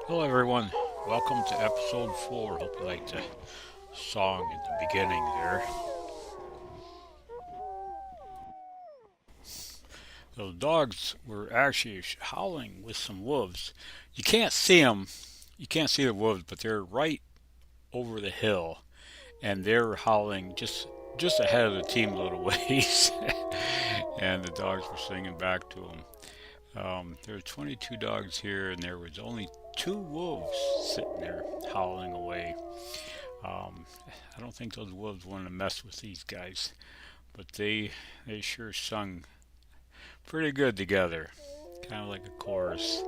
Hello, everyone. Welcome to episode 4. Hope you liked the song at the beginning there. Those dogs were actually howling with some wolves. You can't see them. You can't see the wolves, but they're right over the hill, and they're howling just ahead of the team a little ways. And the dogs were singing back to them. There were 22 dogs here, and there was only two wolves sitting there howling away. Um, I don't think those wolves wanted to mess with these guys, but they sure sung pretty good together, kind of like a chorus.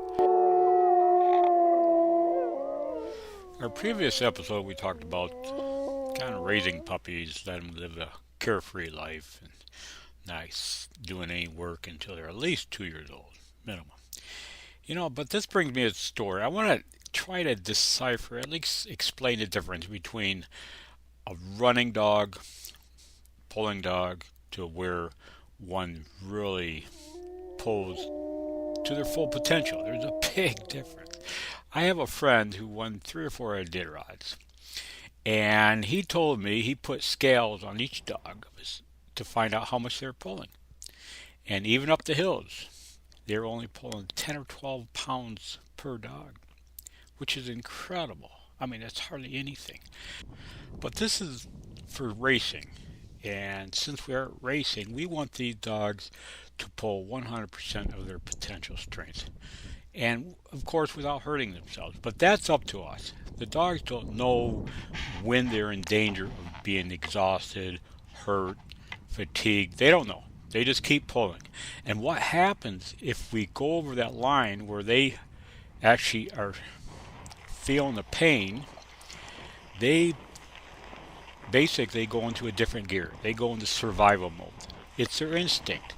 Our previous episode, we talked about kind of raising puppies, let them live a carefree life, and not doing any work until they're at least 2 years old, minimum. But this brings me to a story. I want to try to decipher, at least explain the difference between a running dog, pulling dog, to where one really pulls to their full potential. There's a big difference. I have a friend who won 3 or 4 Iditarods, and he told me he put scales on each dog to find out how much they're pulling. And even up the hills, they're only pulling 10 or 12 pounds per dog, which is incredible. I mean, that's hardly anything. But this is for racing. And since we are racing, we want these dogs to pull 100% of their potential strength. And of course, without hurting themselves. But that's up to us. The dogs don't know when they're in danger of being exhausted, hurt, fatigued. They don't know. They just keep pulling. And what happens if we go over that line where they actually are feeling the pain, they basically go into a different gear. They go into survival mode. It's their instinct.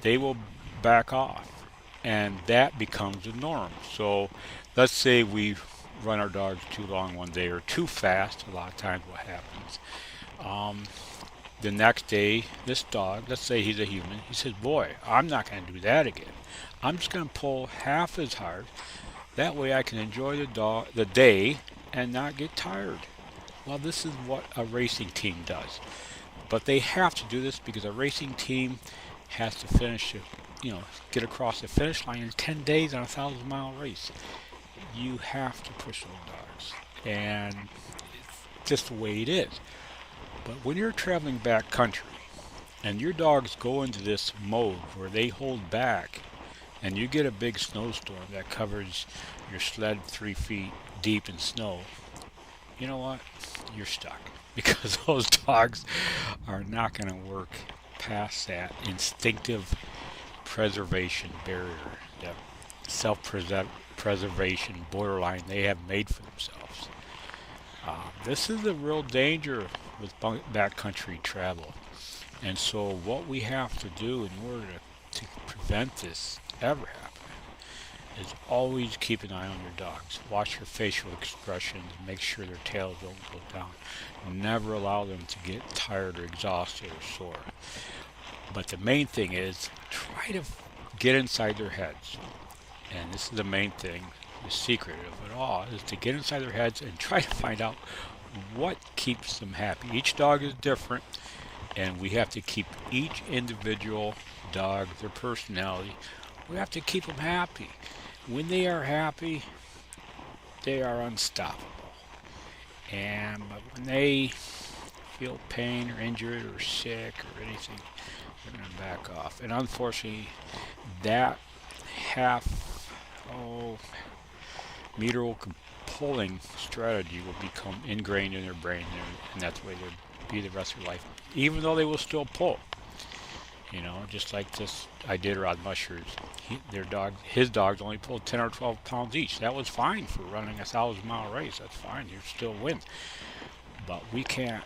They will back off, and that becomes the norm. So let's say we run our dogs too long one day or too fast. A lot of times what happens. Um, the next day, this dog, let's say he's a human, he says, boy, I'm not going to do that again. I'm just going to pull half as hard. That way I can enjoy the day and not get tired. Well, this is what a racing team does. But they have to do this because a racing team has to get across the finish line in 10 days on a 1,000-mile race. You have to push those dogs. And it's just the way it is. But when you're traveling back country and your dogs go into this mode where they hold back and you get a big snowstorm that covers your sled 3 feet deep in snow, you know what? You're stuck because those dogs are not going to work past that instinctive preservation barrier, that self-preservation borderline they have made for themselves. This is the real danger with backcountry travel. And so what we have to do in order to prevent this ever happening is always keep an eye on your dogs. Watch their facial expressions. Make sure their tails don't go down. Never allow them to get tired or exhausted or sore. But the main thing is try to get inside their heads. And this is the main thing, the secret of it all, is to get inside their heads and try to find out what keeps them happy. Each dog is different, and we have to keep each individual dog, their personality, we have to keep them happy. When they are happy, they are unstoppable. But when they feel pain or injured or sick or anything, they're going to back off. And unfortunately, that meter pulling strategy will become ingrained in their brain, and that's the way they'll be the rest of their life. Even though they will still pull, just like this Iditarod mushers, his dogs only pulled 10 or 12 pounds each. That was fine for running a 1,000-mile race. That's fine. You still win. But we can't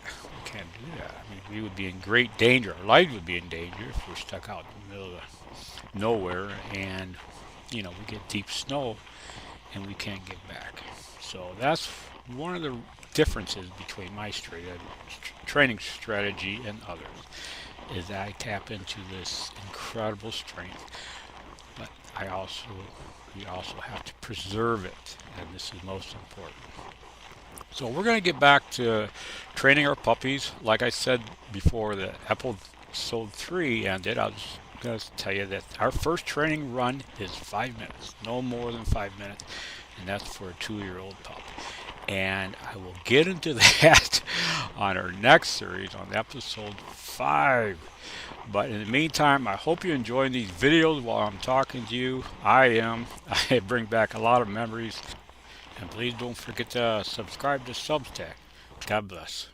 do that. I mean, we would be in great danger. Our lives would be in danger if we're stuck out in the middle of nowhere and we get deep snow and we can't get back. So that's one of the differences between my training strategy and others is that I tap into this incredible strength, but we also have to preserve it, and this is most important. So we're going to get back to training our puppies. Like I said before the episode 3 ended, I was going to tell you that our first training run is 5 minutes, no more than 5 minutes, and that's for a 2-year-old pup. And I will get into that on our next series on episode 5. But in the meantime, I hope you're enjoying these videos while I'm talking to you. I am. I bring back a lot of memories. And please don't forget to subscribe to Substack. God bless.